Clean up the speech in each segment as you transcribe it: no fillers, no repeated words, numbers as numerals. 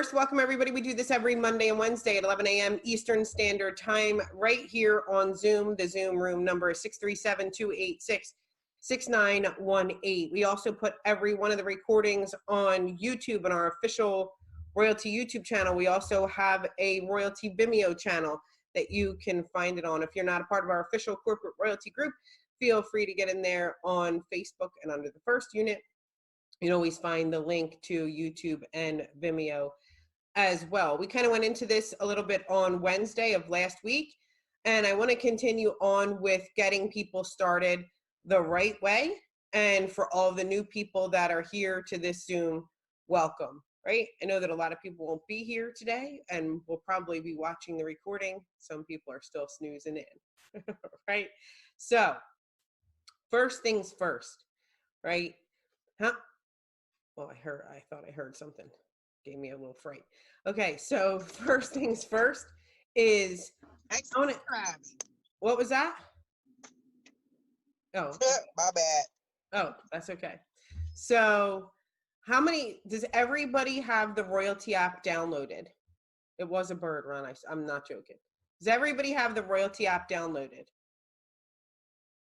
First, welcome everybody. We do this every Monday and Wednesday at 11 a.m. Eastern Standard Time right here on Zoom. The Zoom room number is 637-286-6918. We also put every one of the recordings on YouTube on our official Royaltie YouTube channel. We also have a Royaltie Vimeo channel that you can find it on. If you're not a part of our official corporate royalty group, feel free to get in there on Facebook and under the first unit. You can always find the link to YouTube and Vimeo as well. We kind of went into this a little bit on Wednesday of last week, and I want to continue on with getting people started the right way. And for all the new people that are here to this Zoom, welcome, right? I know that a lot of people won't be here today and will probably be watching the recording. Some people are still snoozing in, right? So first things first, right? Well, I thought I heard something. Gave me a little fright. Okay, so first things first is what was that? Oh, my bad. Oh, that's okay. So does everybody have the Royaltie app downloaded? It was a bird, Ron. I'm not joking. Does everybody have the Royaltie app downloaded?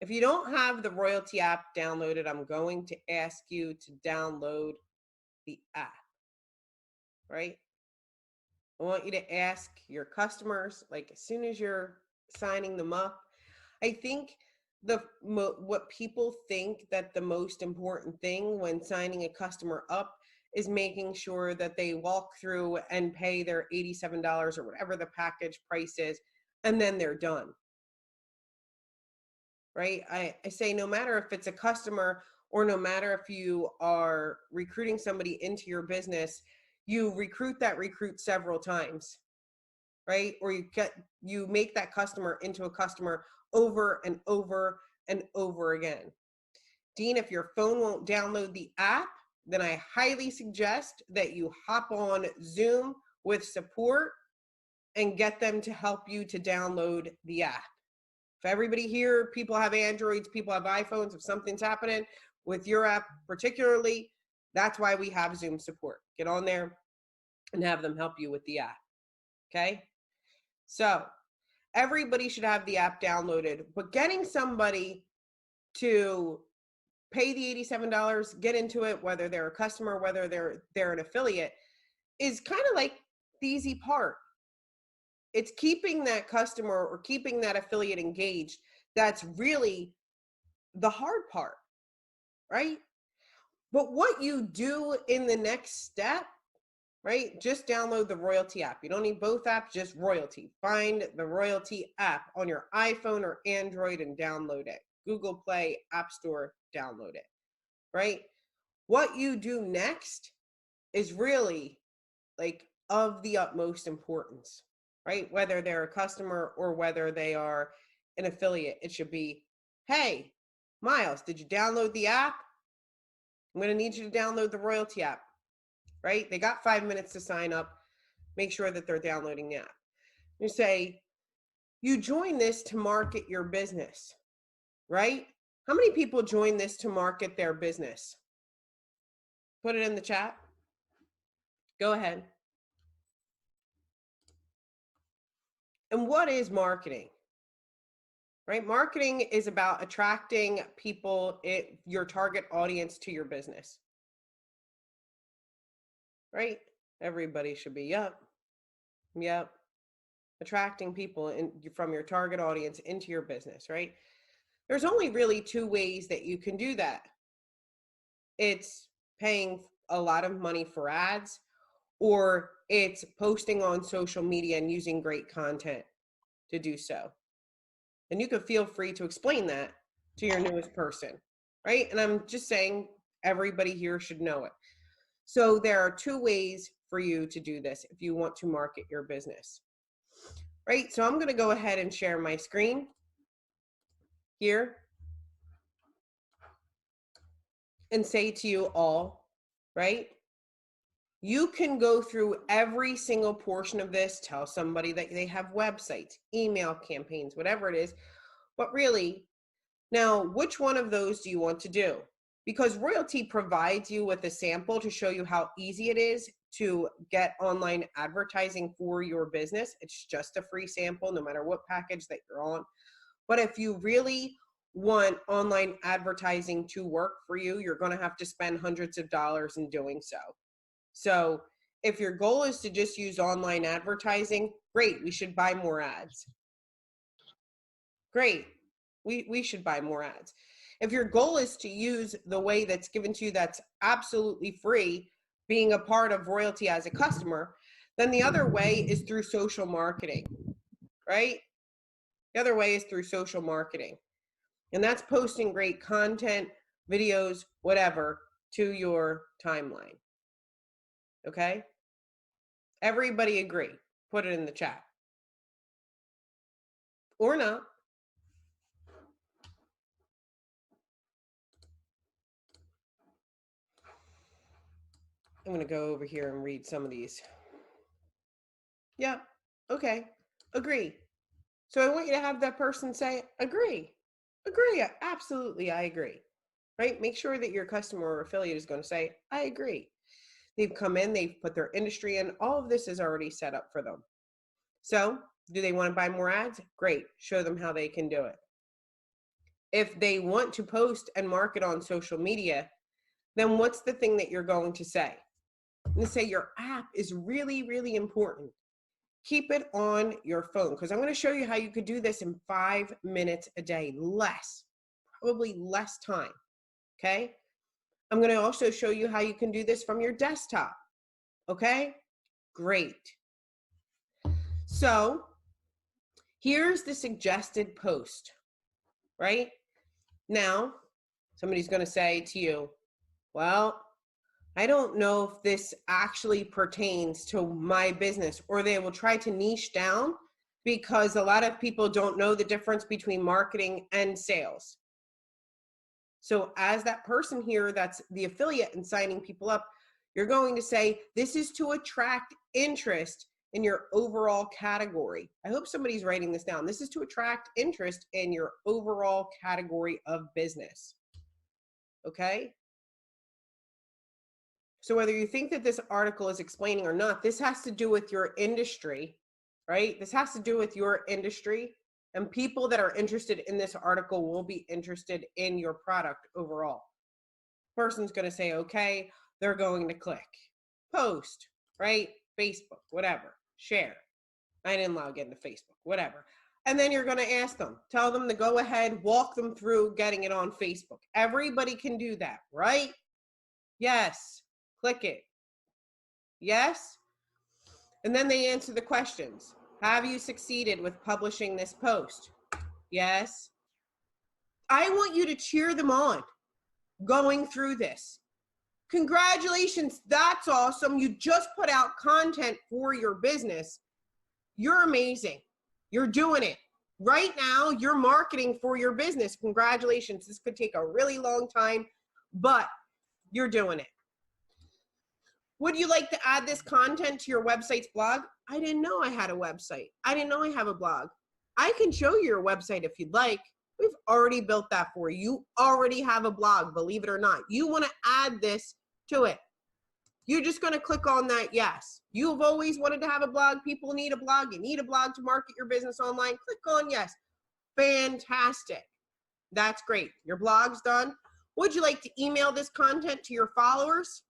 If you don't have the Royaltie app downloaded, I'm going to ask you to download the app, right? I want you to ask your customers, like as soon as you're signing them up. I think what people think that the most important thing when signing a customer up is making sure that they walk through and pay their $87 or whatever the package price is, and then they're done. Right? I say no matter if it's a customer or no matter if you are recruiting somebody into your business, you recruit that recruit several times, right? Or you make that customer into a customer over and over and over again. Dean, if your phone won't download the app, then I highly suggest that you hop on Zoom with support and get them to help you to download the app. If everybody here, people have Androids, people have iPhones, if something's happening with your app particularly, that's why we have Zoom support. Get on there and have them help you with the app, okay? So everybody should have the app downloaded, but getting somebody to pay the $87, get into it, whether they're a customer, whether they're an affiliate, is kind of like the easy part. It's keeping that customer or keeping that affiliate engaged. That's really the hard part, right? But what you do in the next step, right? Just download the Royaltie app. You don't need both apps, just Royaltie. Find the Royaltie app on your iPhone or Android and download it. Google Play, App Store, download it, right? What you do next is really like of the utmost importance, right? Whether they're a customer or whether they are an affiliate, it should be, hey, Miles, did you download the app? I'm going to need you to download the Royaltie app, right? They got 5 minutes to sign up. Make sure that they're downloading the app. You say, you join this to market your business, right? How many people join this to market their business? Put it in the chat. Go ahead. And what is marketing? Right? Marketing is about attracting people, your target audience to your business. Right? Everybody should be, yep. Attracting people from your target audience into your business, right? There's only really two ways that you can do that. It's paying a lot of money for ads, or it's posting on social media and using great content to do so. And you can feel free to explain that to your newest person, right? And I'm just saying everybody here should know it. So there are two ways for you to do this if you want to market your business, right? So I'm going to go ahead and share my screen here and say to you all, right? You can go through every single portion of this, tell somebody that they have websites, email campaigns, whatever it is, but really, now, which one of those do you want to do? Because Royaltie provides you with a sample to show you how easy it is to get online advertising for your business. It's just a free sample, no matter what package that you're on. But if you really want online advertising to work for you, you're going to have to spend hundreds of dollars in doing so. So if your goal is to just use online advertising, great, we should buy more ads. Great, we should buy more ads. If your goal is to use the way that's given to you that's absolutely free, being a part of Royaltie as a customer, then the other way is through social marketing, right? The other way is through social marketing. And that's posting great content, videos, whatever, to your timeline. Okay? Everybody agree. Put it in the chat. Or not. I'm going to go over here and read some of these. Yeah. Okay. Agree. So I want you to have that person say, agree. Agree. Absolutely, I agree. Right? Make sure that your customer or affiliate is going to say, I agree. They've come in, they've put their industry in, all of this is already set up for them. So do they want to buy more ads? Great. Show them how they can do it. If they want to post and market on social media, then what's the thing that you're going to say? I'm going to say your app is really, really important. Keep it on your phone, because I'm going to show you how you could do this in 5 minutes a day, probably less time. Okay. I'm going to also show you how you can do this from your desktop. Okay. Great. So here's the suggested post, right? Now, somebody's going to say to you, well, I don't know if this actually pertains to my business, or they will try to niche down because a lot of people don't know the difference between marketing and sales. So as that person here, that's the affiliate and signing people up, you're going to say, this is to attract interest in your overall category. I hope somebody's writing this down. This is to attract interest in your overall category of business. Okay? So whether you think that this article is explaining or not, this has to do with your industry, right? This has to do with your industry, and people that are interested in this article will be interested in your product overall. Person's going to say, okay, they're going to click, post, right? Facebook, whatever, share. I didn't log into Facebook, whatever. And then you're going to ask them, tell them to go ahead, walk them through getting it on Facebook. Everybody can do that, right? Yes. Click it. Yes. And then they answer the questions. Have you succeeded with publishing this post? Yes. I want you to cheer them on going through this. Congratulations. That's awesome. You just put out content for your business. You're amazing. You're doing it. Right now, you're marketing for your business. Congratulations. This could take a really long time, but you're doing it. Would you like to add this content to your website's blog? I didn't know I had a website. I didn't know I have a blog. I can show you your website if you'd like. We've already built that for you. You already have a blog, believe it or not. You want to add this to it. You're just going to click on that yes. You've always wanted to have a blog. People need a blog. You need a blog to market your business online. Click on yes. Fantastic. That's great. Your blog's done. Would you like to email this content to your followers?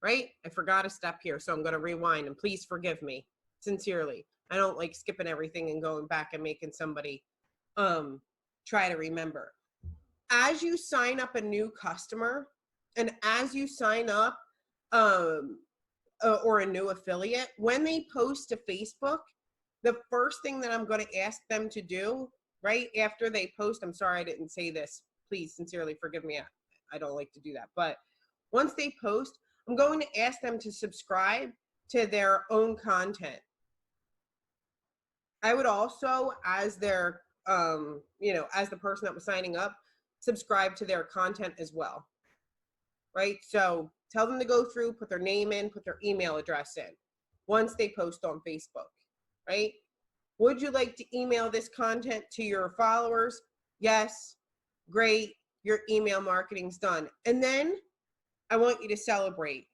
Right? I forgot a step here, so I'm going to rewind, and please forgive me sincerely. I don't like skipping everything and going back and making somebody try to remember. As you sign up a new customer, and as you sign up or a new affiliate, when they post to Facebook, the first thing that I'm going to ask them to do right after they post, I'm sorry I didn't say this, please sincerely forgive me, I don't like to do that, but once they post, I'm going to ask them to subscribe to their own content. I would also, as their, as the person that was signing up, subscribe to their content as well, right? So tell them to go through, put their name in, put their email address in once they post on Facebook, right? Would you like to email this content to your followers? Yes, great, your email marketing's done. And then I want you to celebrate.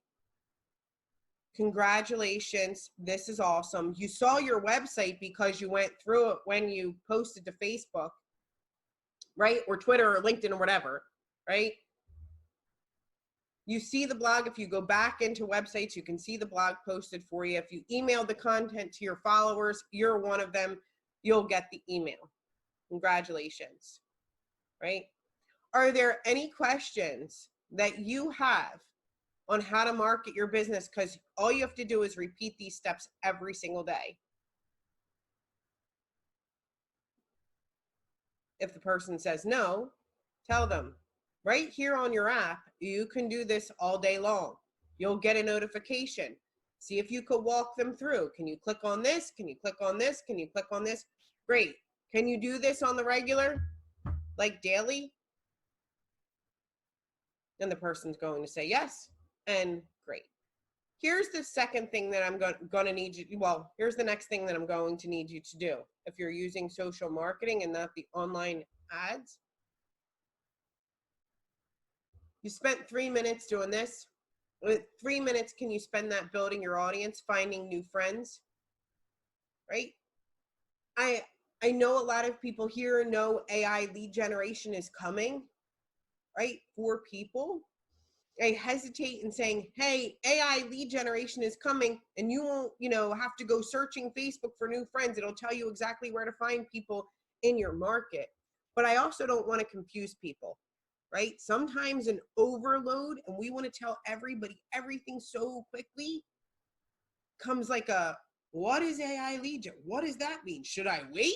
Congratulations. This is awesome. You saw your website because you went through it when you posted to Facebook, right? Or Twitter or LinkedIn or whatever, right? You see the blog. If you go back into websites, you can see the blog posted for you. If you email the content to your followers, you're one of them, you'll get the email. Congratulations, right? Are there any questions that you have on how to market your business? Because all you have to do is repeat these steps every single day. If the person says no, tell them, right here on your app, you can do this all day long. You'll get a notification. See if you could walk them through. Can you click on this? Can you click on this? Can you click on this? Great. Can you do this on the regular, like daily? And the person's going to say yes, and great. Here's the second thing that I'm going to need you, well, here's the next thing that I'm going to need you to do. If you're using social marketing and not the online ads, you spent 3 minutes doing this. With 3 minutes, can you spend that building your audience, finding new friends, right? I know a lot of people here know AI lead generation is coming, right, for people. I hesitate in saying, hey, AI lead generation is coming, and you won't, have to go searching Facebook for new friends. It'll tell you exactly where to find people in your market. But I also don't want to confuse people, right? Sometimes an overload, and we want to tell everybody everything so quickly, comes like a, what is AI lead gen? What does that mean? Should I wait?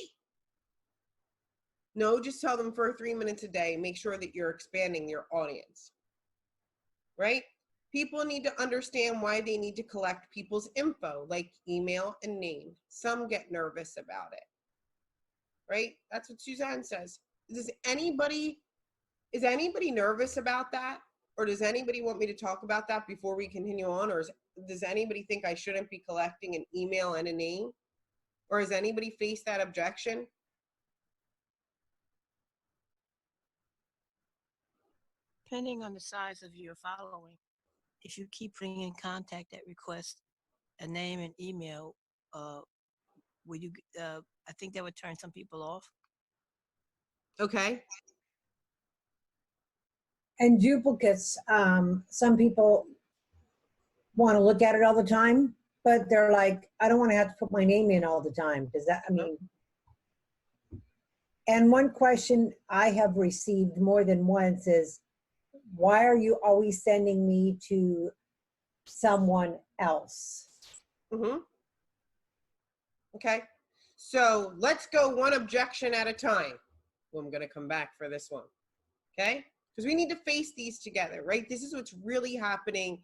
No, just tell them for 3 minutes a day. Make sure that you're expanding your audience. Right? People need to understand why they need to collect people's info, like email and name. Some get nervous about it, right? That's what Suzanne says. Is anybody nervous about that? Or does anybody want me to talk about that before we continue on? Or does anybody think I shouldn't be collecting an email and a name? Or has anybody faced that objection? Depending on the size of your following, if you keep putting in contact that request a name and email, will you? I think that would turn some people off. Okay. And duplicates, some people want to look at it all the time, but they're like, I don't want to have to put my name in all the time. Does that, and one question I have received more than once is, why are you always sending me to someone else? Mm-hmm. Okay. So let's go one objection at a time. Well, I'm going to come back for this one. Okay. Because we need to face these together, right? This is what's really happening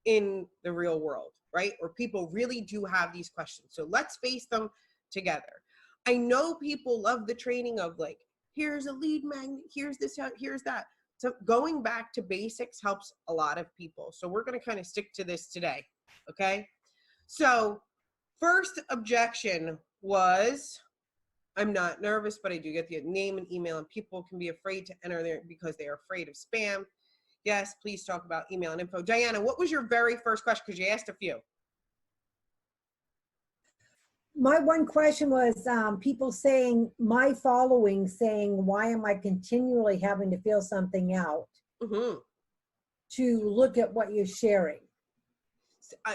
in the real world, right? Where people really do have these questions. So let's face them together. I know people love the training of like, here's a lead magnet, here's this, here's that. So going back to basics helps a lot of people. So we're going to kind of stick to this today. Okay. So first objection was, I'm not nervous, but I do get the name and email, and people can be afraid to enter there because they are afraid of spam. Yes, please talk about email and info. Diana, what was your very first question? Because you asked a few. My one question was people saying, my following saying, why am I continually having to fill something out to look at what you're sharing?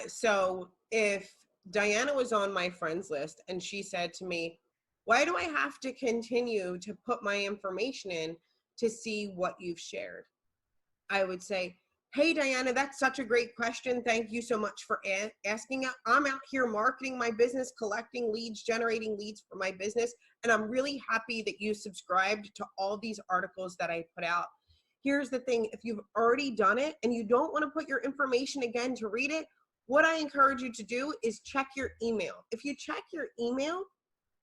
So if Diana was on my friends list and she said to me, why do I have to continue to put my information in to see what you've shared? I would say, hey, Diana, that's such a great question. Thank you so much for asking it. I'm out here marketing my business, collecting leads, generating leads for my business. And I'm really happy that you subscribed to all these articles that I put out. Here's the thing. If you've already done it and you don't want to put your information again to read it, what I encourage you to do is check your email. If you check your email,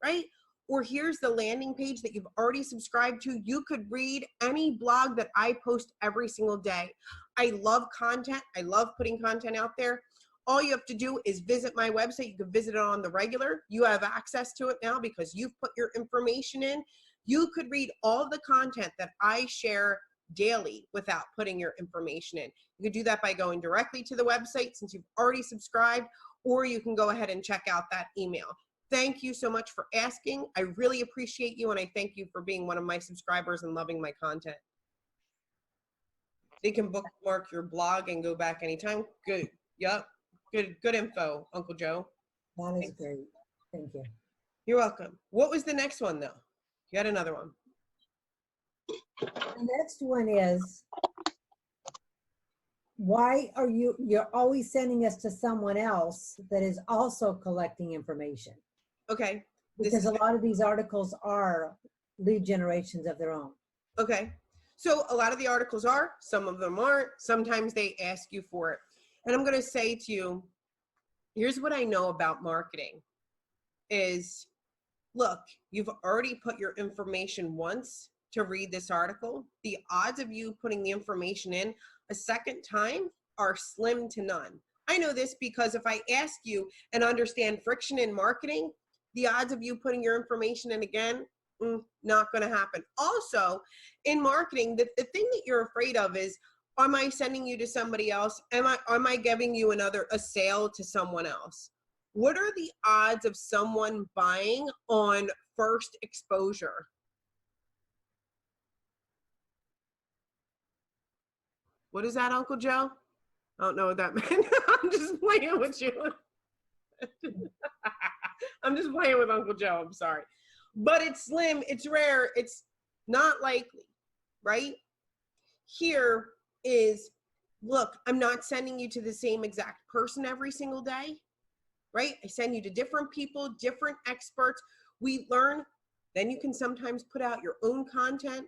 right? Or here's the landing page that you've already subscribed to. You could read any blog that I post every single day. I love content. I love putting content out there. All you have to do is visit my website. You can visit it on the regular. You have access to it now because you've put your information in. You could read all the content that I share daily without putting your information in. You can do that by going directly to the website since you've already subscribed, or you can go ahead and check out that email. Thank you so much for asking. I really appreciate you, and I thank you for being one of my subscribers and loving my content. They can bookmark your blog and go back anytime. Good. Yep. Good info, Uncle Joe. That is great. Thank you. You're welcome. What was the next one, though? You had another one. The next one is, why are you're always sending us to someone else that is also collecting information? Okay. Because a lot of these articles are lead generations of their own. Okay. So a lot of the articles are, some of them aren't. Sometimes they ask you for it. And I'm going to say to you, here's what I know about marketing is, look, you've already put your information once to read this article. The odds of you putting the information in a second time are slim to none. I know this because if I ask you and understand friction in marketing, the odds of you putting your information in again, not going to happen. Also, in marketing, the thing that you're afraid of is, am I sending you to somebody else? Am I giving you a sale to someone else? What are the odds of someone buying on first exposure? What is that, Uncle Joe? I don't know what that meant. I'm just playing with you. I'm just playing with Uncle Joe. I'm sorry. But it's slim, it's rare, it's not likely, right? Here is, look, I'm not sending you to the same exact person every single day, right? I send you to different people, different experts. We learn, then you can sometimes put out your own content.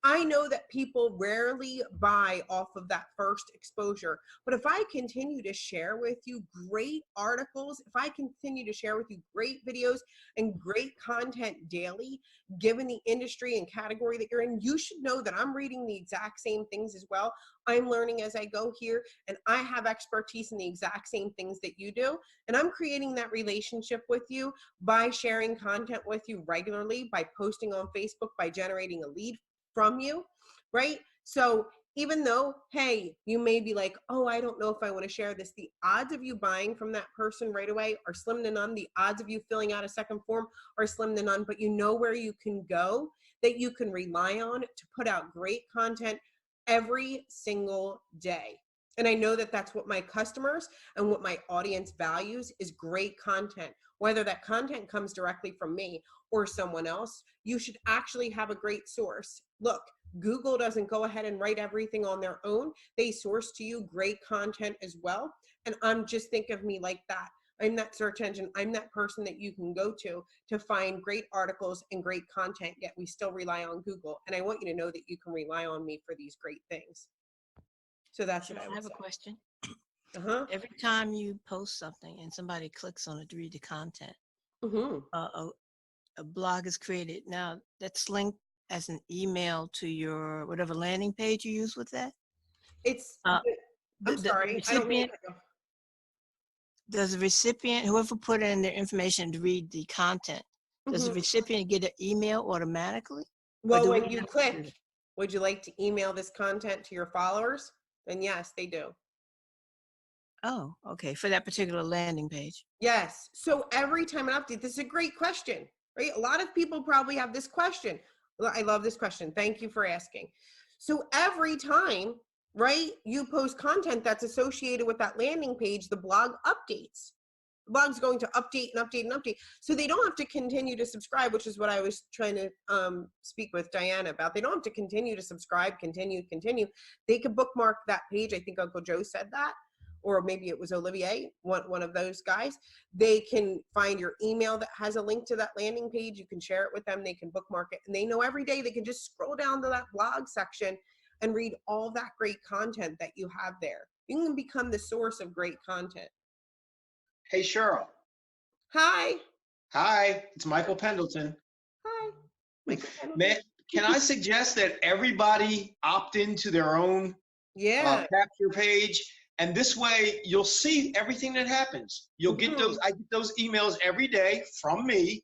I know that people rarely buy off of that first exposure, but if I continue to share with you great articles, if I continue to share with you great videos and great content daily, given the industry and category that you're in, you should know that I'm reading the exact same things as well. I'm learning as I go here, and I have expertise in the exact same things that you do, and I'm creating that relationship with you by sharing content with you regularly, by posting on Facebook, by generating a lead from you, right? So even though, hey, you may be like, oh, I don't know if I want to share this, the odds of you buying from that person right away are slim to none. The odds of you filling out a second form are slim to none, but you know where you can go that you can rely on to put out great content every single day. And I know that that's what my customers and what my audience values is great content. Whether that content comes directly from me or someone else, you should actually have a great source. Look, Google doesn't go ahead and write everything on their own. They source to you great content as well. And just think of me like that. I'm that search engine. I'm that person that you can go to find great articles and great content, yet we still rely on Google. And I want you to know that you can rely on me for these great things. So that's what I would say. I have a question. Uh-huh. Every time you post something and somebody clicks on it to read the content, a blog is created. Now, that's linked as an email to your whatever landing page you use with that? It's, I'm sorry, I don't mean to. Does the recipient, whoever put in their information to read the content, does the recipient get an email automatically? Well, when you click, would you like to email this content to your followers? Then yes, they do. Oh, okay. For that particular landing page. Yes. So every time an update, this is a great question, right? A lot of people probably have this question. I love this question. Thank you for asking. So every time, right, you post content that's associated with that landing page, the blog updates. The blog's going to update and update and update. So they don't have to continue to subscribe, which is what I was trying to speak with Diana about. They don't have to continue to subscribe, continue. They could bookmark that page. I think Uncle Joe said that, or maybe it was Olivier, one of those guys. They can find your email that has a link to that landing page. You can share it with them. They can bookmark it. And they know every day they can just scroll down to that blog section and read all that great content that you have there. You can become the source of great content. Hey, Cheryl. Hi. Hi, it's Michael Pendleton. Hi. Can I suggest that everybody opt into their own capture page? And this way you'll see everything that happens. You'll get those, I get those emails every day from me.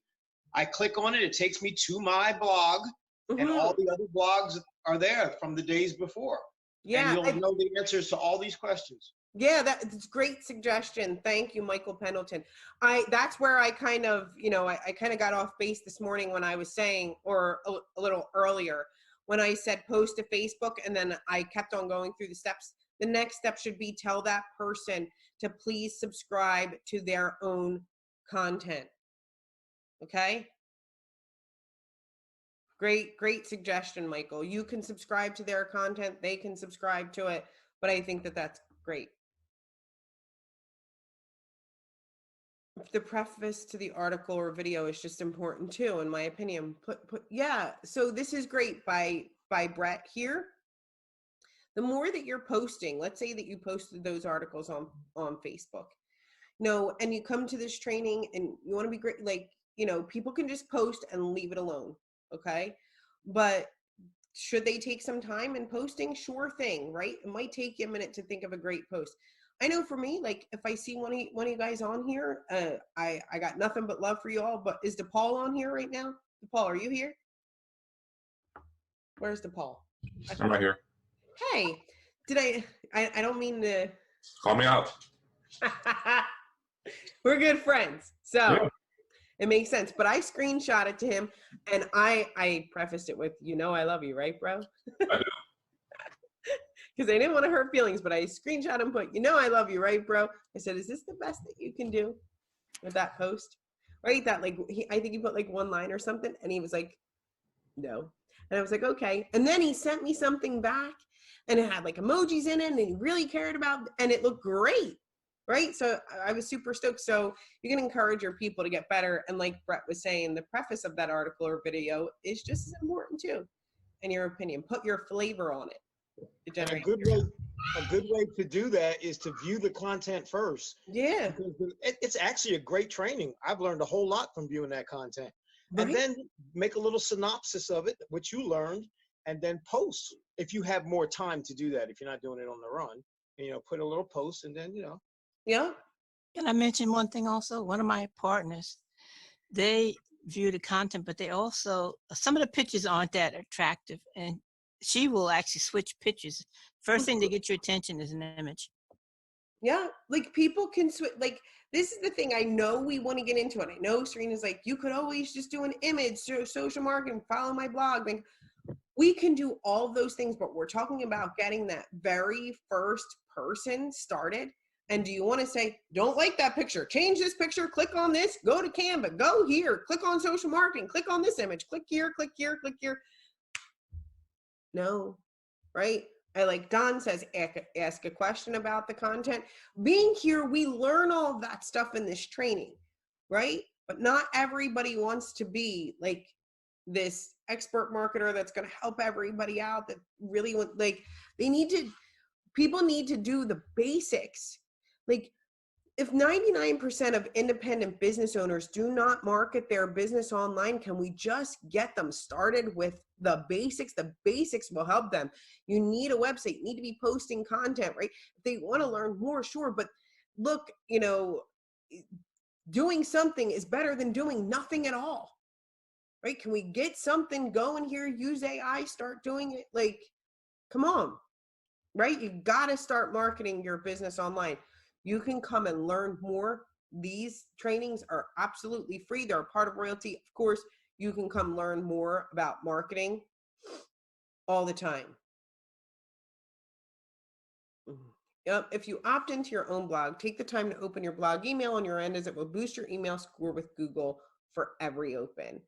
I click on it, it takes me to my blog, and all the other blogs are there from the days before. Yeah. And you'll know the answers to all these questions. Yeah, that's a great suggestion. Thank you, Michael Pendleton. That's where I kind of, I kind of got off base this morning when I was saying, or a little earlier, when I said post to Facebook, and then I kept on going through the steps. The next step should be tell that person to please subscribe to their own content. Okay? Great suggestion, Michael. You can subscribe to their content, they can subscribe to it, but I think that that's great. The preface to the article or video is just important too, in my opinion. Yeah, so this is great by Brett here. The more that you're posting, let's say that you posted those articles on Facebook, and you come to this training and you want to be great, like, people can just post and leave it alone, okay? But should they take some time in posting? Sure thing, right? It might take you a minute to think of a great post. I know for me, like, if I see one of you guys on here, I got nothing but love for you all. But is DePaul on here right now? DePaul, are you here? Where's DePaul? I'm right here. Hey, I don't mean to. Call me out. We're good friends, so yeah. It makes sense. But I screenshot it to him, and I prefaced it with, I love you, right, bro? I do. Because I didn't want to hurt feelings, but I screenshot and put, I love you, right, bro? I said, is this the best that you can do with that post? Right? That, like, I think he put like one line or something, and he was like, no. And I was like, okay. And then he sent me something back, and it had like emojis in it, and he really cared about, and it looked great, right? So I was super stoked. So you can encourage your people to get better. And like Brett was saying, the preface of that article or video is just as important too, in your opinion. Put your flavor on it. And a good way to do that is to view the content first. Yeah. It's actually a great training. I've learned a whole lot from viewing that content. Right. And then make a little synopsis of it, what you learned, and then post if you have more time to do that. If you're not doing it on the run, put a little post, and then, Yeah. Can I mention one thing also? One of my partners, they view the content, but they also, some of the pictures aren't that attractive, and she will actually switch pictures. First thing to get your attention is an image. Yeah, like people can switch. Like, this is the thing. I know we want to get into it. I know Serena's like, you could always just do an image, social marketing, follow my blog. Like, we can do all of those things, but we're talking about getting that very first person started. And do you want to say, don't like that picture, change this picture, click on this, go to Canva, go here, click on social marketing, click on this image, click here, click here, click here. No, right? I like Don says, ask a question about the content. Being here, we learn all of that stuff in this training, right? But not everybody wants to be like this expert marketer that's going to help everybody out, that really want, like, people need to do the basics. Like, if 99% of independent business owners do not market their business online, can we just get them started with the basics? The basics will help them. You need a website, you need to be posting content, right? If they want to learn more, sure. But look, doing something is better than doing nothing at all, right? Can we get something going here? Use AI, start doing it. Like, come on, right? You got to start marketing your business online. You can come and learn more. These trainings are absolutely free. They're a part of Royaltie. Of course, you can come learn more about marketing all the time. Yep. If you opt into your own blog, take the time to open your blog email on your end, as it will boost your email score with Google for every open.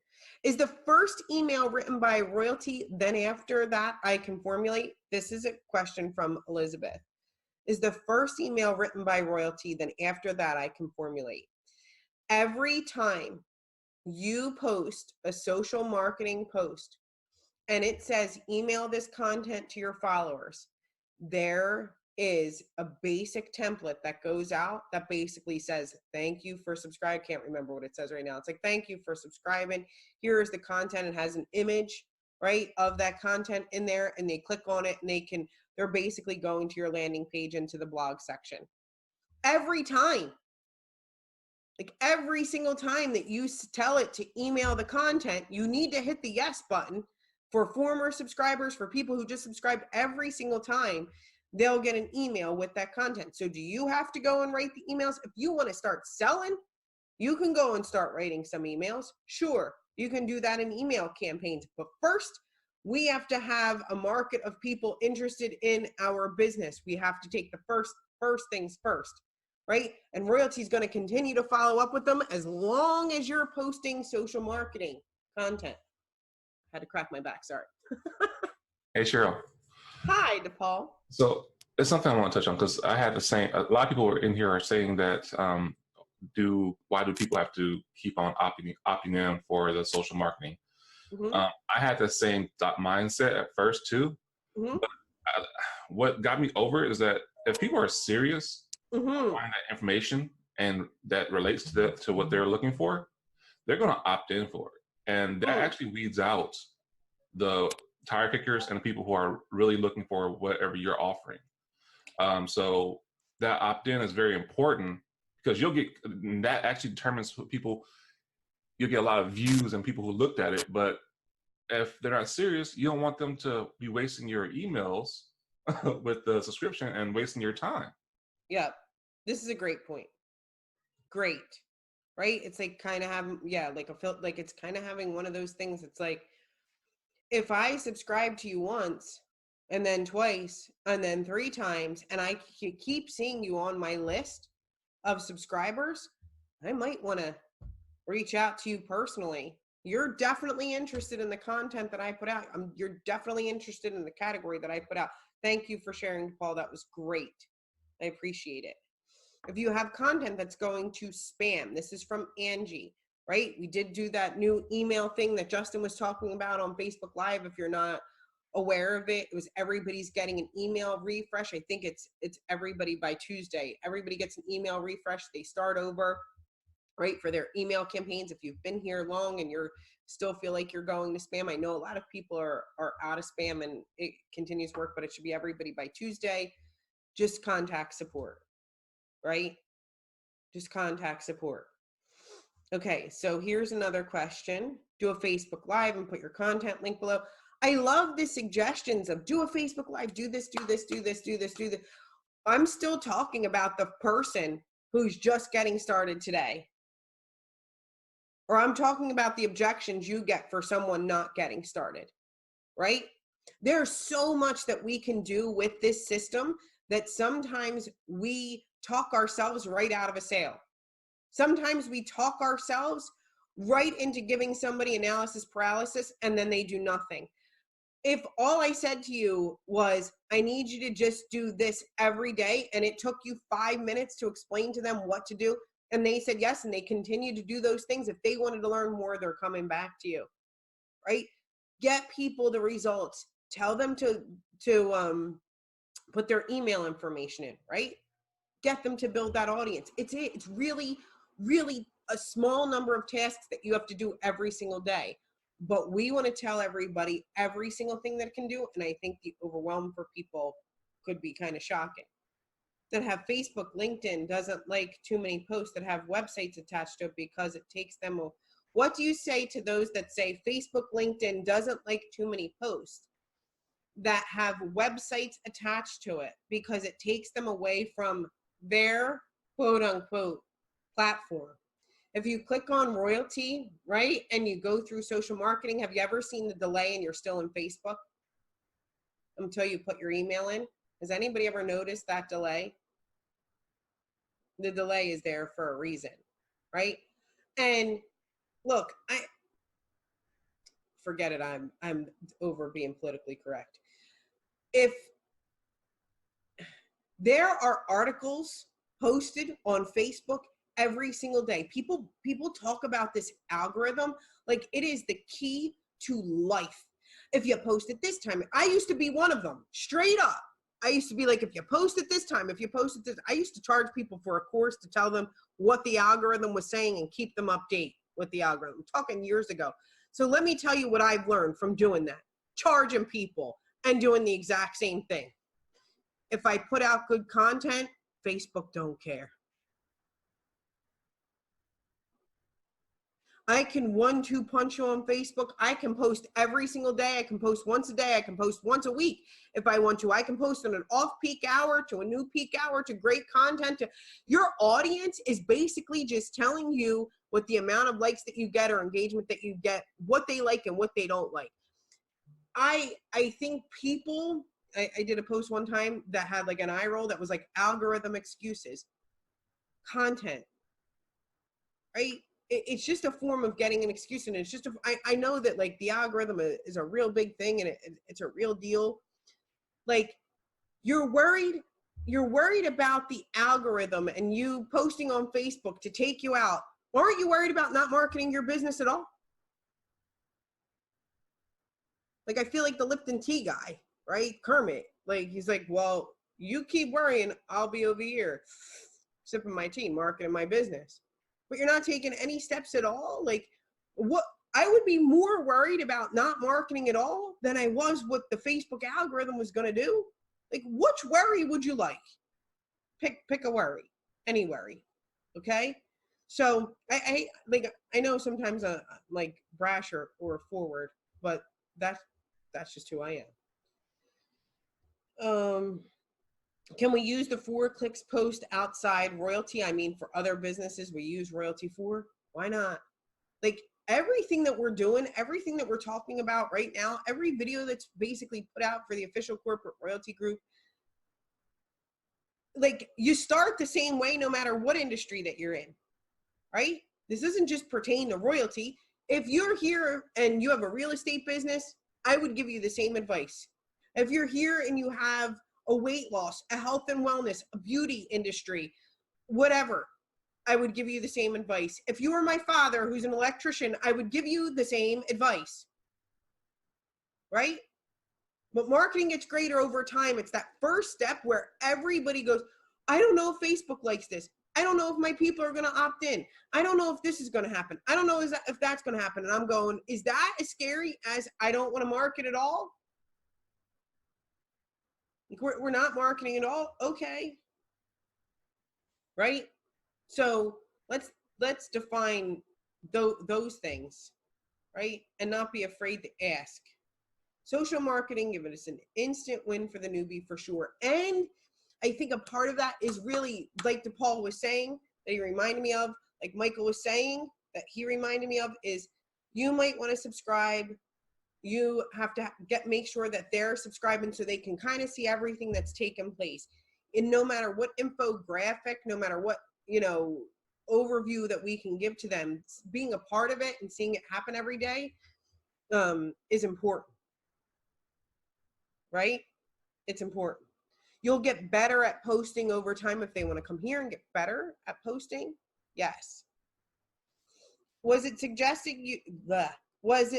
Is the first email written by Royaltie, then after that I can formulate? This is a question from Elizabeth. Is the first email written by Royaltie, then after that I can formulate? Every time you post a social marketing post and it says email this content to your followers, there is a basic template that goes out that basically says, thank you for subscribing. I can't remember what it says right now. It's like, thank you for subscribing. Here is the content. It has an image, right, of that content in there, and they click on it and they're basically going to your landing page into the blog section. Every time, like every single time that you tell it to email the content, you need to hit the yes button, For former subscribers, for people who just subscribe every single time, they'll get an email with that content. So do you have to go and write the emails? If you want to start selling, you can go and start writing some emails. Sure, you can do that in email campaigns. But first, we have to have a market of people interested in our business. We have to take the first things first, right? And Royaltie is going to continue to follow up with them as long as you're posting social marketing content. I had to crack my back, sorry. Hey, Cheryl. Hi, 𝗵𝘁𝗿𝗃. So it's something I want to touch on, because I had the same, a lot of people in here are saying that, why do people have to keep on opting in for the social marketing? I had the same mindset at first too. But what got me over it is that if people are serious, find that information and that relates to what they're looking for, they're going to opt in for it. And that actually weeds out the tire kickers and the people who are really looking for whatever you're offering. So that opt-in is very important, because that actually determines who people, you'll get a lot of views and people who looked at it. But if they're not serious, you don't want them to be wasting your emails with the subscription and wasting your time. Yeah, this is a great point. Great, right? It's like kind of having, like it's kind of having one of those things. It's like, if I subscribe to you once and then twice and then 3 times, and I keep seeing you on my list of subscribers, I might want to reach out to you personally. You're definitely interested in the content that I put out. You're definitely interested in the category that I put out. Thank you for sharing, Paul. That was great. I appreciate it. If you have content that's going to spam, this is from Angie, right? We did do that new email thing that Justin was talking about on Facebook Live. If you're not aware of it, it was everybody's getting an email refresh. I think it's everybody by Tuesday. Everybody gets an email refresh. They start over, right, for their email campaigns. If you've been here long and you're still feel like you're going to spam, I know a lot of people are out of spam and it continues to work, but it should be everybody by Tuesday. Just contact support, right? Just contact support. Okay, so here's another question. Do a Facebook Live and put your content link below. I love the suggestions of do a Facebook Live, do this, do this, do this, do this, do this. I'm still talking about the person who's just getting started today. Or I'm talking about the objections you get for someone not getting started, right? There's so much that we can do with this system that sometimes we talk ourselves right out of a sale. Sometimes we talk ourselves right into giving somebody analysis paralysis and then they do nothing. If all I said to you was, I need you to just do this every day, and it took you 5 minutes to explain to them what to do, and they said yes, and they continue to do those things, if they wanted to learn more, they're coming back to you, right? Get people the results. Tell them to put their email information in, right? Get them to build that audience. It's really, really a small number of tasks that you have to do every single day. But we want to tell everybody every single thing that it can do. And I think the overwhelm for people could be kind of shocking. That have Facebook, LinkedIn doesn't like too many posts that have websites attached to it because it takes them. What do you say to those that say Facebook, LinkedIn doesn't like too many posts that have websites attached to it because it takes them away from their quote unquote platform? If you click on Royaltie, right, and you go through social marketing, have you ever seen the delay and you're still in Facebook until you put your email in? Has anybody ever noticed that delay? The delay is there for a reason, right? And look, forget it, I'm over being politically correct. If there are articles posted on Facebook every single day, people talk about this algorithm like it is the key to life. If you post it this time, I used to be one of them, straight up. I used to be like, if you post it this time, if you post it this, I used to charge people for a course to tell them what the algorithm was saying and keep them updated with the algorithm. I'm talking years ago. So let me tell you what I've learned from doing that, charging people and doing the exact same thing. If I put out good content, Facebook don't care. I can 1-2 punch you on Facebook. I can post every single day. I can post once a day. I can post once a week if I want to. I can post on an off-peak hour to a new peak hour to great content. Your audience is basically just telling you what the amount of likes that you get or engagement that you get, what they like and what they don't like. I think people, I did a post one time that had like an eye roll that was like algorithm excuses. Content, right? It's just a form of getting an excuse, and it's just I know that like the algorithm is a real big thing, and it's a real deal. Like you're worried about the algorithm and you posting on Facebook to take you out. Aren't you worried about not marketing your business at all? Like I feel like the Lipton tea guy, right? Kermit, like he's like, well, you keep worrying, I'll be over here sipping my tea, marketing my business. But you're not taking any steps at all. Like what I would be more worried about not marketing at all than I was what the Facebook algorithm was going to do. Like which worry would you like? Pick a worry, any worry. Okay. So I know sometimes like brash or forward, but that's just who I am. Can we use the 4 clicks post outside Royaltie? I mean, for other businesses, we use Royaltie for. Why not? Like everything that we're doing, everything that we're talking about right now, every video that's basically put out for the official corporate royalty group, like you start the same way no matter what industry that you're in, right? This doesn't just pertain to royalty. If you're here and you have a real estate business, I would give you the same advice. If you're here and you have a weight loss, a health and wellness, a beauty industry, whatever, I would give you the same advice. If you were my father, who's an electrician, I would give you the same advice, right? But marketing gets greater over time. It's that first step where everybody goes, I don't know if Facebook likes this. I don't know if my people are going to opt in. I don't know if this is going to happen. I don't know if that's going to happen. And I'm going, is that as scary as I don't want to market at all? We're not marketing at all. Okay. Right? So let's define those things, right? And not be afraid to ask. Social marketing, give us an instant win for the newbie for sure. And I think a part of that is really, like DePaul was saying, that he reminded me of, like Michael was saying, that he reminded me of, is you might want to subscribe. You have to make sure that they're subscribing so they can kind of see everything that's taken place. And no matter what infographic, no matter what, overview that we can give to them, being a part of it and seeing it happen every day is important, right? It's important. You'll get better at posting over time if they want to come here and get better at posting. Yes. Was it suggested was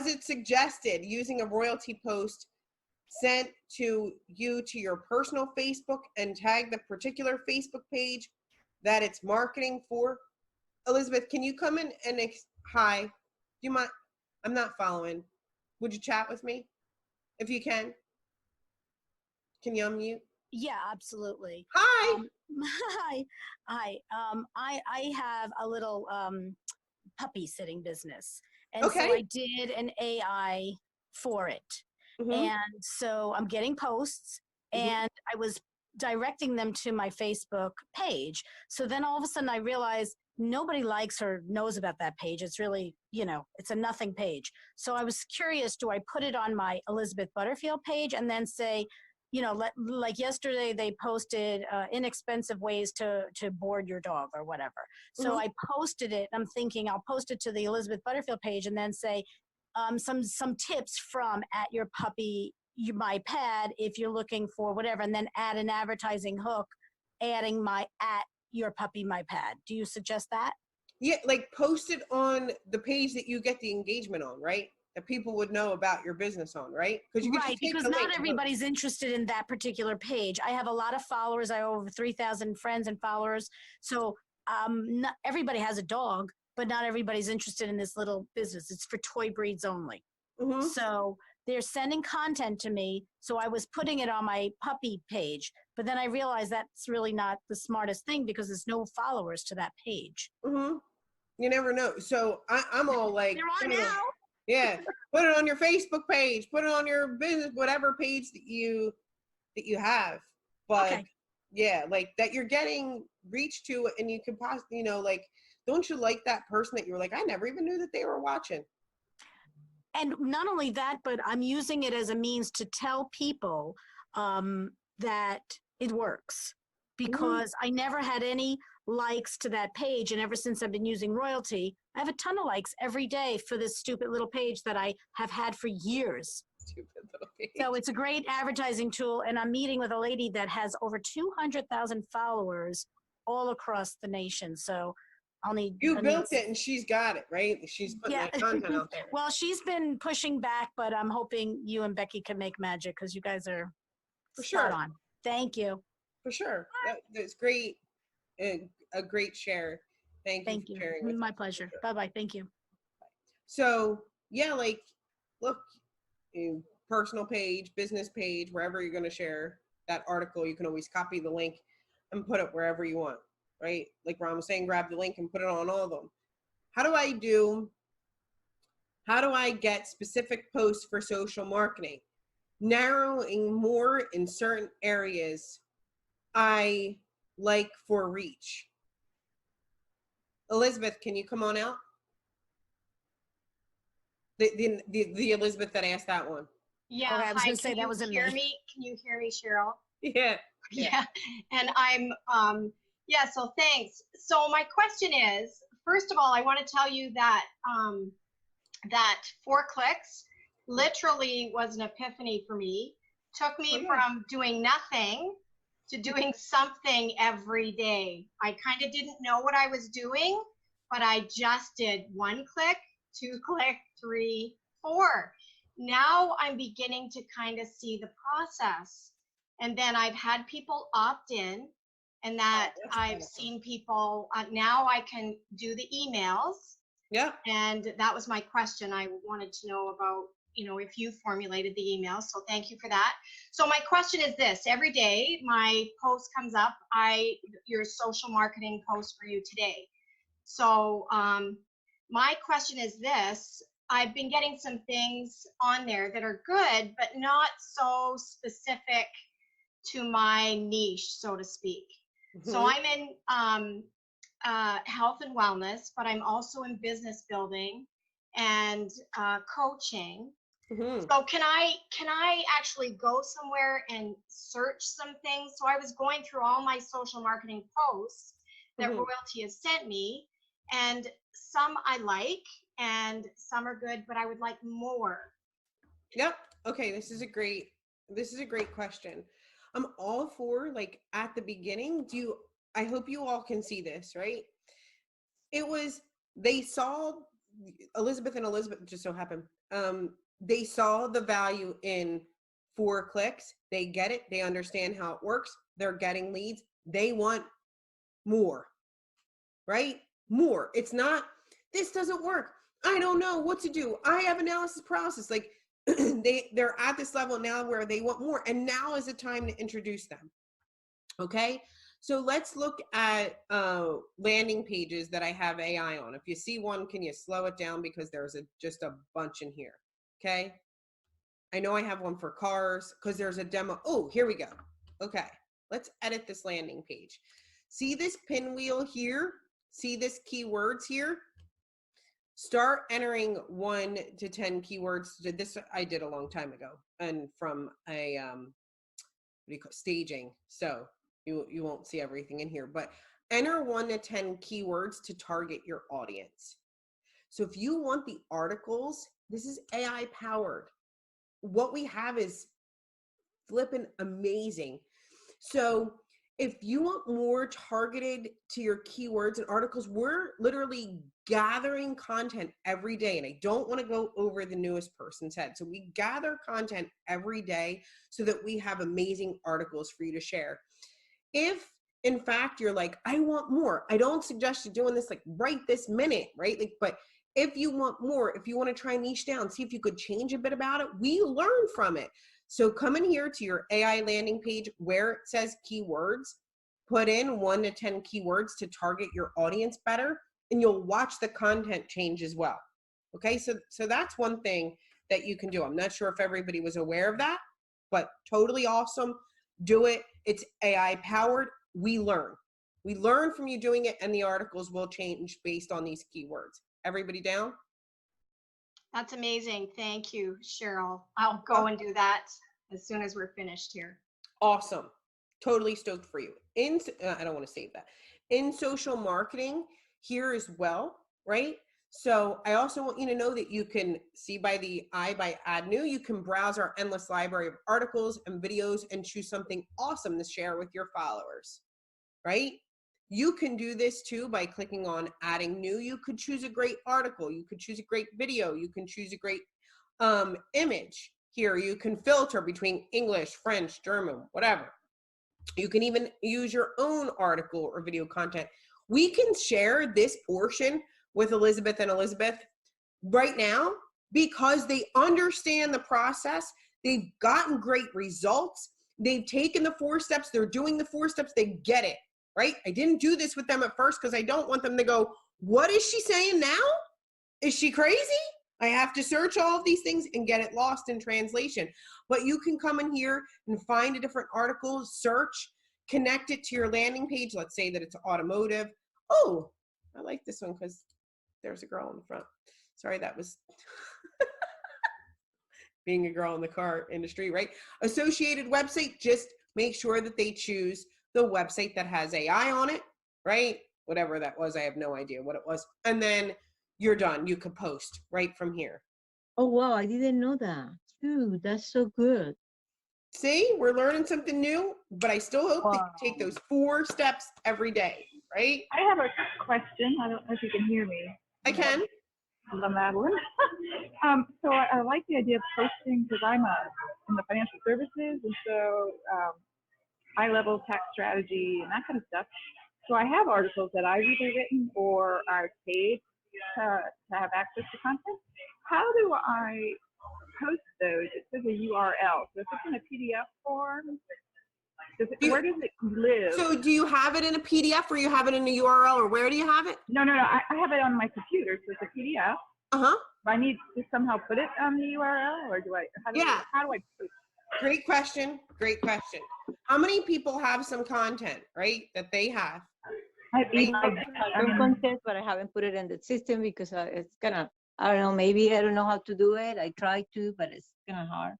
it suggested using a royalty post sent to you to your personal Facebook and tag the particular Facebook page that it's marketing for? Elizabeth, can you come in and hi? Do you mind? I'm not following. Would you chat with me if you can? Can you unmute? Yeah, absolutely. Hi. Hi. I have a little puppy sitting business. And okay. So I did an AI for it. Mm-hmm. And so I'm getting posts, mm-hmm. and I was directing them to my Facebook page. So then all of a sudden I realized nobody likes or knows about that page. It's really, it's a nothing page. So I was curious, do I put it on my Elizabeth Butterfield page and then say, like yesterday they posted inexpensive ways to board your dog or whatever. So mm-hmm. I posted it. I'm thinking I'll post it to the Elizabeth Butterfield page and then say some tips from at your puppy, my pad, if you're looking for whatever, and then add an advertising hook, adding my at your puppy, my pad. Do you suggest that? Yeah, like post it on the page that you get the engagement on, right? That people would know about your business on, right? Because not everybody's interested in that particular page. I have a lot of followers. I have over 3,000 friends and followers. So not everybody has a dog, but not everybody's interested in this little business. It's for toy breeds only. Mm-hmm. So they're sending content to me. So I was putting it on my puppy page, but then I realized that's really not the smartest thing because there's no followers to that page. Mm-hmm. You never know. So I'm all like, They're on now. Yeah, put it on your Facebook page, put it on your business, whatever page that you have. But Okay. yeah, like that you're getting reach to, and you can possibly, you know, like, don't you like that person that you were like, I never even knew that they were watching. And not only that, but I'm using it as a means to tell people that it works, because I never had any likes to that page. And ever since I've been using Royaltie, I have a ton of likes every day for this stupid little page that I have had for years. Stupid little page. So it's a great advertising tool. And I'm meeting with a lady that has over 200,000 followers all across the nation. So I'll need. You built it and she's got it, right? She's putting that content out there. Well, she's been pushing back, but I'm hoping you and Becky can make magic, because you guys are for spot sure on. Thank you. For sure. That's great. A great share. Thank you for sharing with My us. pleasure. Sure. Bye-bye. Thank you. So yeah, like, look, personal page, business page, wherever you're going to share that article, you can always copy the link and put it wherever you want, right? Like Ron was saying, grab the link and put it on all of them. How do I get specific posts for social marketing? Narrowing more in certain areas I like for reach. Elizabeth, can you come on out? The Elizabeth that asked that one. Yeah, Okay, I was hi, gonna say can that you wasn't hear me. me? Can you hear me, Cheryl? Yeah. Yeah, and I'm, yeah, so thanks. So my question is, first of all, I want to tell you that, that 4 clicks literally was an epiphany for me. Took me from doing nothing to doing something every day. I kind of didn't know what I was doing, but I just did 1 click, 2 click, 3, 4. Now I'm beginning to kind of see the process. And then I've had people opt in, and that I've seen people, now I can do the emails. Yeah. And that was my question. I wanted to know about, you know, if you formulated the emails. So thank you for that. So my question is this: every day my post comes up, your social marketing post for you today. So my question is this: I've been getting some things on there that are good, but not so specific to my niche, so to speak. So I'm in health and wellness, but I'm also in business building and coaching. So can I actually go somewhere and search some things? So I was going through all my social marketing posts that Royaltie has sent me, and some I like and some are good, but I would like more. Yep. Okay, this is a great question. I'm all for, like, at the beginning, I hope you all can see this, right? They saw Elizabeth just so happened. They saw the value in 4 clicks. They get it. They understand how it works. They're getting leads. They want more, right? More. It's not, this doesn't work. I don't know what to do. I have analysis paralysis. Like, they're at this level now where they want more, and now is the time to introduce them. Okay, so let's look at landing pages that I have AI on. If you see one, can you slow it down, because there's just a bunch in here. Okay, I know I have one for cars because there's a demo. Oh, here we go. Okay, let's edit this landing page. See this pinwheel here? See this keywords here? Start entering 1 to 10 keywords. This I did a long time ago, and from a staging. So you won't see everything in here, but enter 1 to 10 keywords to target your audience. So if you want the articles, this is AI powered. What we have is flipping amazing. So if you want more targeted to your keywords and articles, we're literally gathering content every day. And I don't want to go over the newest person's head. So we gather content every day so that we have amazing articles for you to share. If in fact you're like, I want more, I don't suggest you doing this like right this minute, right? Like, but if you want more, if you want to try niche down, see if you could change a bit about it, we learn from it. So come in here to your AI landing page where it says keywords, put in 1 to 10 keywords to target your audience better, and you'll watch the content change as well. Okay, so that's one thing that you can do. I'm not sure if everybody was aware of that, but totally awesome. Do it. It's AI powered. We learn from you doing it, and the articles will change based on these keywords. Everybody down? That's amazing. Thank you, Cheryl. I'll go and do that as soon as we're finished here. Awesome. Totally stoked for you. I don't want to save that. In social marketing here as well, right? So I also want you to know that you can see by the eye by Add New, you can browse our endless library of articles and videos and choose something awesome to share with your followers, right? You can do this too by clicking on Adding New. You could choose a great article. You could choose a great video. You can choose a great image. Here, you can filter between English, French, German, whatever. You can even use your own article or video content. We can share this portion with Elizabeth and Elizabeth right now because they understand the process. They've gotten great results. They've taken the 4 steps. They're doing the 4 steps. They get it, right? I didn't do this with them at first because I don't want them to go, what is she saying now? Is she crazy? I have to search all of these things and get it lost in translation. But you can come in here and find a different article, search, connect it to your landing page. Let's say that it's automotive. Oh, I like this one because there's a girl in the front. Sorry, that was being a girl in the car industry, right? Associated website, just make sure that they choose the website that has AI on it, right? Whatever that was, I have no idea what it was. And then you're done. You could post right from here. Oh, wow. I didn't know that. Dude, that's so good. See, we're learning something new, but I still hope that you take those 4 steps every day, right? I have a question. I don't know if you can hear me. I can. Madeline. So I like the idea of posting because I'm in the financial services, and so high-level tax strategy and that kind of stuff. So I have articles that I've either written or I've paid to have access to content. How do I post those? It says a URL. So if it's in a PDF form, where does it live? So do you have it in a PDF or you have it in a URL, or where do you have it? No. I have it on my computer, so it's a PDF. Uh-huh. Do I need to somehow put it on the URL, or do I? How do I post it? Great question. Great question. How many people have some content, right, that they have? I have content, but I haven't put it in the system because it's kind of, I don't know, maybe I don't know how to do it. I try to, but it's kind of hard.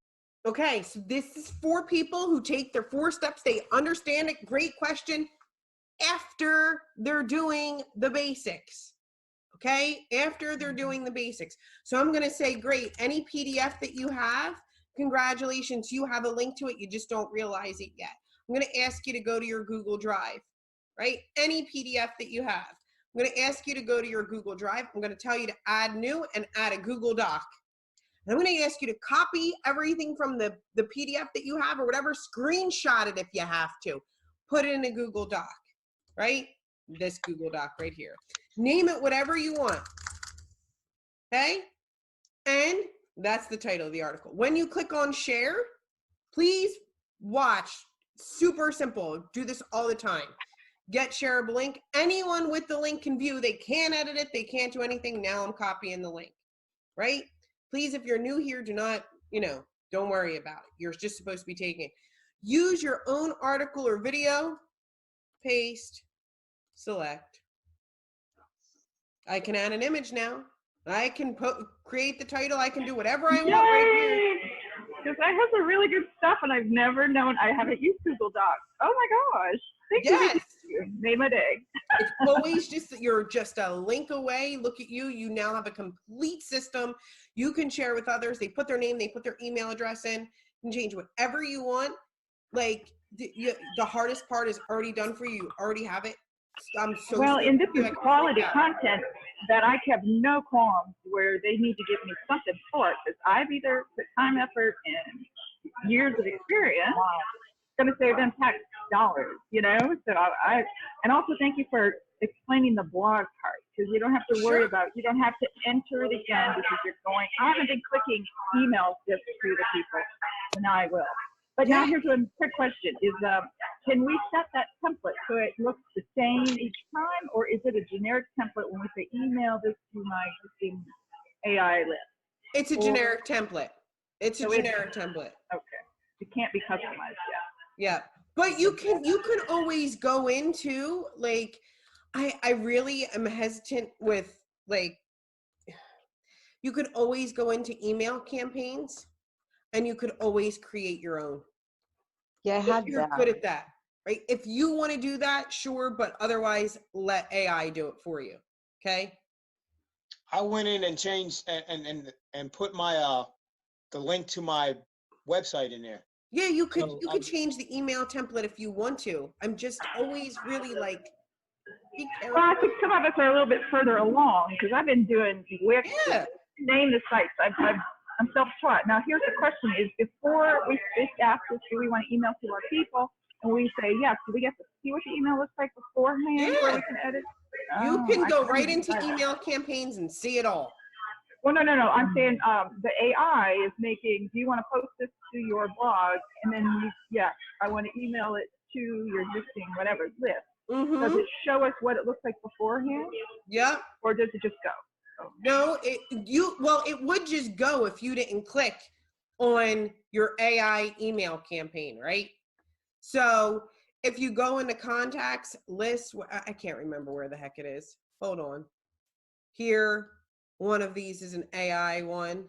Okay, so this is for people who take their 4 steps. They understand it. Great question. After they're doing the basics, okay? After they're doing the basics. So I'm going to say, great. Any PDF that you have, congratulations. You have a link to it. You just don't realize it yet. I'm going to ask you to go to your Google Drive, right? Any PDF that you have. I'm going to ask you to go to your Google Drive. I'm going to tell you to add new and add a Google Doc. And I'm going to ask you to copy everything from the PDF that you have or whatever, screenshot it if you have to. Put it in a Google Doc, right? This Google Doc right here. Name it whatever you want, okay? And that's the title of the article. When you click on share, please watch. Super simple. Do this all the time. Get shareable link. Anyone with the link can view. They can't edit it. They can't do anything. Now I'm copying the link, right? Please, if you're new here, do not, don't worry about it. You're just supposed to be taking it. Use your own article or video. Paste. Select. I can add an image now. I can create the title. I can do whatever I want right here. Because I have some really good stuff, and I've never known. I haven't used Google Docs. Oh my gosh! Thank you. Made my day. It's always just that you're just a link away. Look at you. You now have a complete system. You can share with others. They put their name. They put their email address in. You can change whatever you want. Like the hardest part is already done for you. You already have it. I'm so well, and this is quality content that I have no qualms where they need to give me something for it, because I've either put time, effort, and years of experience. It's going to save them tax dollars, So and also thank you for explaining the blog part, because you don't have to worry about, you don't have to enter it again because you're going. I haven't been clicking emails just to the people, so now I will. But now here's a quick question: is can we set that template so it looks the same each time, or is it a generic template when we say email this to my existing AI list? It's a generic template. It's a generic template. Okay. It can't be customized yet. Yeah. But you can always go into, like, I really am hesitant with, like, you could always go into email campaigns and you could always create your own. Yeah, I had You're good at that, right? If you want to do that, sure, but otherwise let AI do it for you. Okay. I went in and changed and put my the link to my website in there. Yeah, you could change the email template if you want to. I'm just always really like, be careful. Well, I think some of us are a little bit further along because I've been doing Wix. Yeah. Name the sites. I'm self-taught. Now, here's the question: is before we ask us, do we want to email to our people? And we say yes. Do we get to see what the email looks like beforehand, where we can edit? You can go right into email campaigns and see it all. Well, no. I'm saying the AI is making, do you want to post this to your blog? And then I want to email it to your existing whatever list. Does it show us what it looks like beforehand? Yeah. Or does it just go? No, it would just go if you didn't click on your AI email campaign, right? So if you go into contacts, lists, I can't remember where the heck it is. Hold on. Here, one of these is an AI one.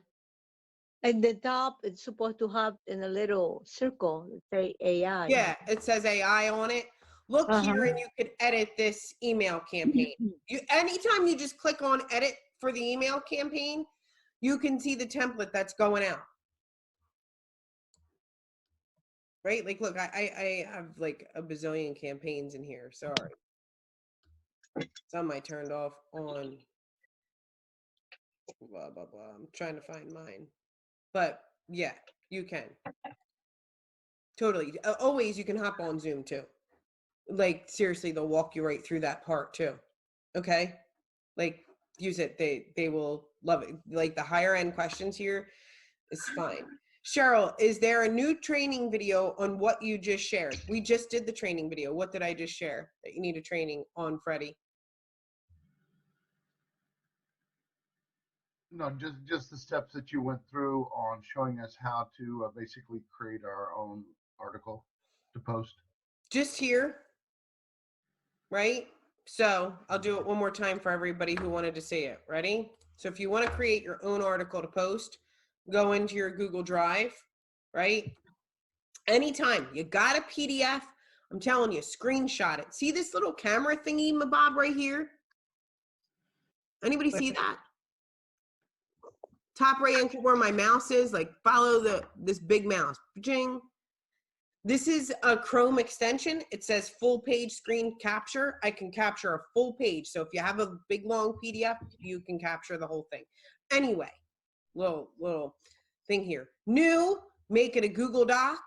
At the top, it's supposed to have in a little circle, say AI. Yeah, it says AI on it. Look here, and you could edit this email campaign. Anytime you just click on edit for the email campaign, you can see the template that's going out. Right? Like, look, I have like a bazillion campaigns in here. Sorry. Some I turned off on. Blah, blah, blah. I'm trying to find mine. But yeah, you can. Totally. Always, you can hop on Zoom too. Like, seriously, they'll walk you right through that part too. Okay? Like, use it. They will love it. Like, the higher end questions here is fine. Cheryl, is there a new training video on what you just shared? We just did the training video. What did I just share that you need a training on, Freddie? No, just the steps that you went through on showing us how to basically create our own article to post. Just here, right? So I'll do it one more time for everybody who wanted to see it. Ready? So if you want to create your own article to post, go into your Google Drive, right? Anytime you got a PDF, I'm telling you, screenshot it. See this little camera thingy, Bob, right here? Anybody see that? Top right hand where my mouse is, like follow this big mouse. Jing. This is a Chrome extension. It says full page screen capture. I can capture a full page. So if you have a big long PDF, you can capture the whole thing. Anyway, little thing here. New, make it a Google Doc.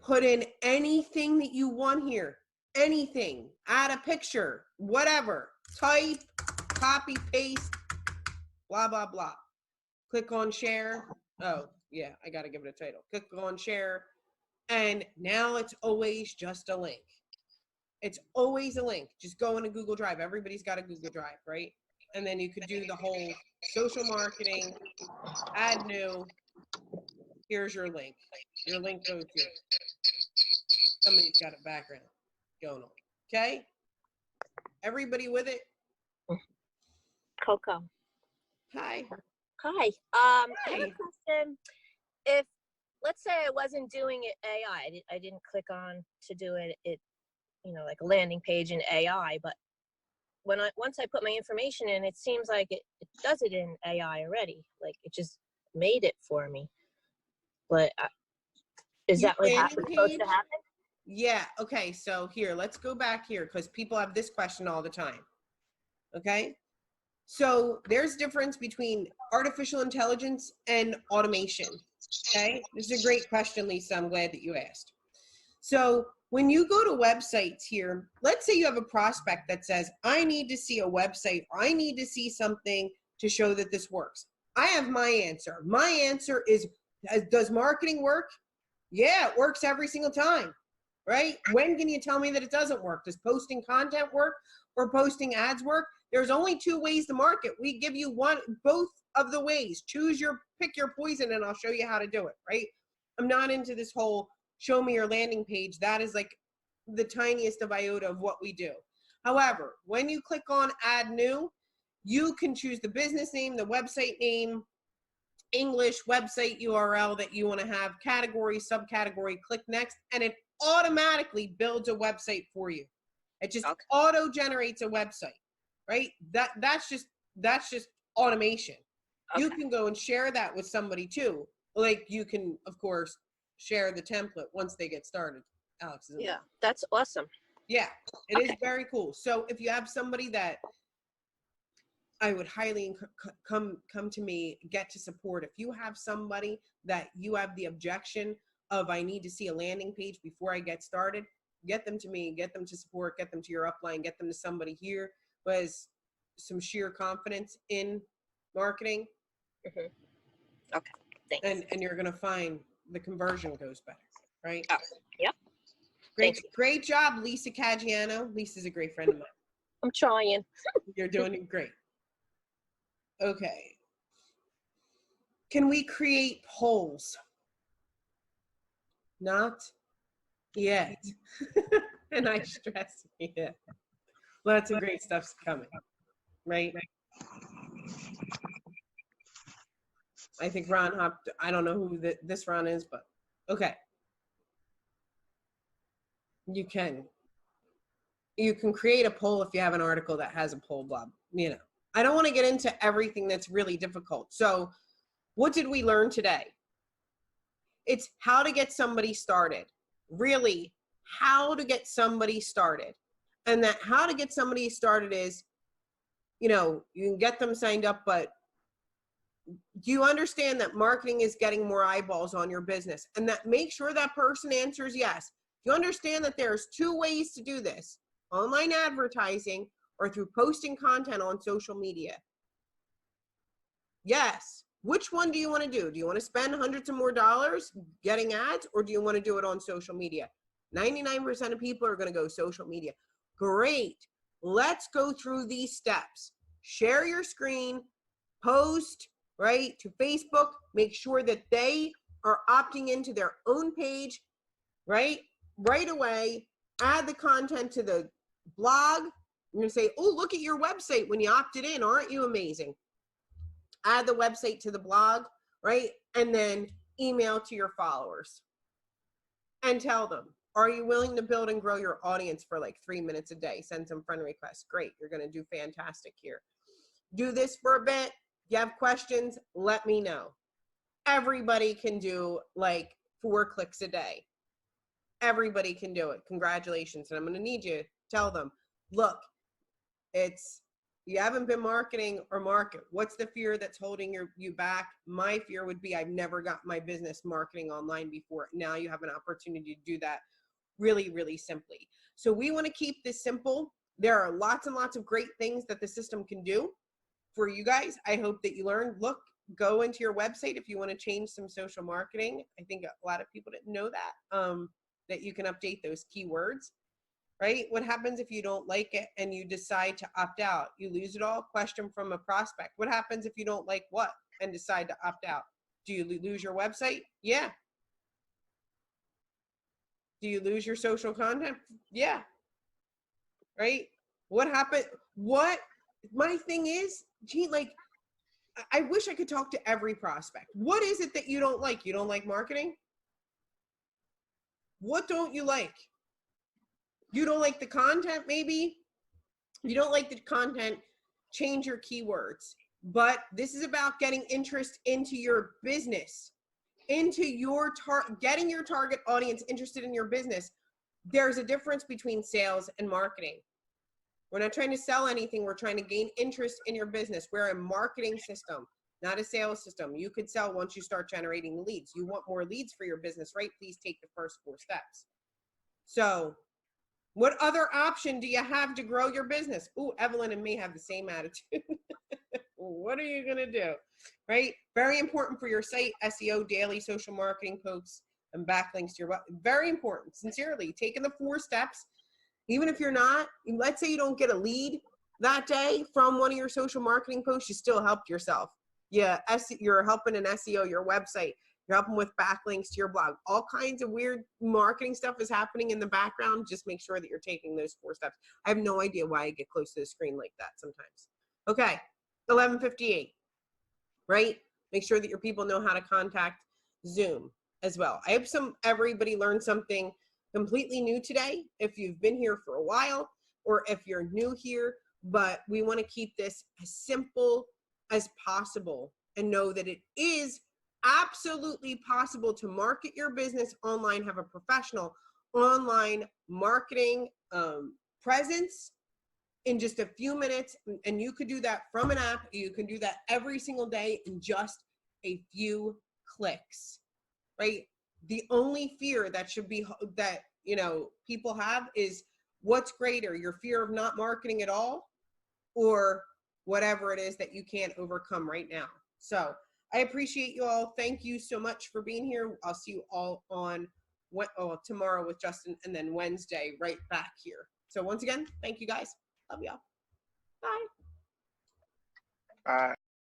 Put in anything that you want here. Anything. Add a picture. Whatever. Type, copy, paste. Blah, blah, blah. Click on share. Oh, yeah, I got to give it a title. Click on share. And now it's always just a link. It's always a link. Just go into Google Drive. Everybody's got a Google Drive, right? And then you could do the whole social marketing, add new. Here's your link. Your link goes here. Somebody's got a background going on. Okay? Everybody with it? Coco. Hi. Hi. I have a question. If, let's say I wasn't doing it AI, I didn't click on to do it, like a landing page in AI, but once I put my information in, it seems like it does it in AI already. Like it just made it for me. But is that what's supposed to happen? Yeah. Okay. So here, let's go back here because people have this question all the time. Okay. So there's difference between artificial intelligence and automation. Okay. This is a great question, Lisa. I'm glad that you asked. So when you go to websites here, let's say you have a prospect that says, I need to see a website, or I need to see something to show that this works. I have my answer. My answer is, does marketing work? Yeah, it works every single time. right? When can you tell me that it doesn't work? Does posting content work or posting ads work? There's only 2 ways to market. We give you both of the ways. Pick your poison, and I'll show you how to do it, right? I'm not into this whole show me your landing page. That is like the tiniest of iota of what we do. However, when you click on add new, you can choose the business name, the website name, English, website URL that you want to have, category, subcategory, click next, and it automatically builds a website for you. It just auto generates a website, right? That's just automation. You can go and share that with somebody too. Like you can, of course, share the template once they get started. Alex, isn't it? Yeah, that's awesome. Yeah, it is very cool. So if you have somebody that I would highly come to me, get to support. If you have somebody that you have the objection of, I need to see a landing page before I get started, get them to me, get them to support, get them to your upline, get them to somebody here who has some sheer confidence in marketing. Okay, thanks. And you're going to find the conversion goes better, right? Yep. Great job, 𝗵𝘁𝗁𝗏 𝗏𝗃𝗏. Lisa's a great friend of mine. I'm trying. You're doing great. Okay. Can we create polls? Not yet. And I stress yet. Lots of great stuff's coming, right? I think Ron hopped. I don't know who this Ron is, but okay. You can create a poll if you have an article that has a poll blob, you know. I don't want to get into everything that's really difficult. So what did we learn today? It's how to get somebody started. Really, how to get somebody started. And that how to get somebody started is, you know, you can get them signed up, but do you understand that marketing is getting more eyeballs on your business? And that make sure that person answers yes. Do you understand that there's 2 ways to do this? Online advertising or through posting content on social media. Yes. Which one do you want to do? Do you want to spend hundreds of more dollars getting ads, or do you want to do it on social media? 99% of people are going to go social media. Great. Let's go through these steps. Share your screen, post, right, to Facebook. Make sure that they are opting into their own page, right away. Add the content to the blog. You're going to say, oh, look at your website when you opted in. Aren't you amazing? Add the website to the blog, right? And then email to your followers and tell them, are you willing to build and grow your audience for like 3 minutes a day? Send some friend requests. Great. You're going to do fantastic here. Do this for a bit. If you have questions, let me know. Everybody can do like 4 clicks a day. Everybody can do it. Congratulations. And I'm going to need you to tell them, look, you haven't been marketing or market. What's the fear that's holding you back? My fear would be I've never got my business marketing online before. Now you have an opportunity to do that really, really simply. So we want to keep this simple. There are lots and lots of great things that the system can do for you guys. I hope that you learned. Look, go into your website if you want to change some social marketing. I think a lot of people didn't know that, that you can update those keywords. Right? What happens if you don't like it and you decide to opt out? You lose it all? Question from a prospect. What happens if you don't like what and decide to opt out? Do you lose your website? Yeah. Do you lose your social content? Yeah. Right? What happened? My thing is, gee, like, I wish I could talk to every prospect. What is it that you don't like? You don't like marketing? What don't you like? You don't like the content, maybe? You don't like the content, change your keywords. But this is about getting interest into your business, into your getting your target audience interested in your business. There's a difference between sales and marketing. We're not trying to sell anything. We're trying to gain interest in your business. We're a marketing system, not a sales system. You could sell once you start generating leads. You want more leads for your business, right? Please take the first 4 steps. So, what other option do you have to grow your business? Ooh, Evelyn and me have the same attitude. What are you going to do? Right? Very important for your site, SEO, daily social marketing posts, and backlinks to your web. Very important. Sincerely, taking the 4 steps, even if you're not, let's say you don't get a lead that day from one of your social marketing posts, you still helped yourself. Yeah, you're helping an SEO, your website. You're helping with backlinks to your blog. All kinds of weird marketing stuff is happening in the background. Just make sure that you're taking those 4 steps. I have no idea why I get close to the screen like that sometimes. Okay, 11:58, right? Make sure that your people know how to contact Zoom as well. I hope everybody learned something completely new today, if you've been here for a while or if you're new here, but we want to keep this as simple as possible and know that it is absolutely possible to market your business online, have a professional online marketing presence in just a few minutes. And you could do that from an app. You can do that every single day in just a few clicks, right? The only fear that should be that, you know, people have is what's greater, your fear of not marketing at all or whatever it is that you can't overcome right now. So I appreciate you all. Thank you so much for being here. I'll see you all on tomorrow with Justin, and then Wednesday right back here. So once again, thank you guys. Love y'all. Bye. Bye.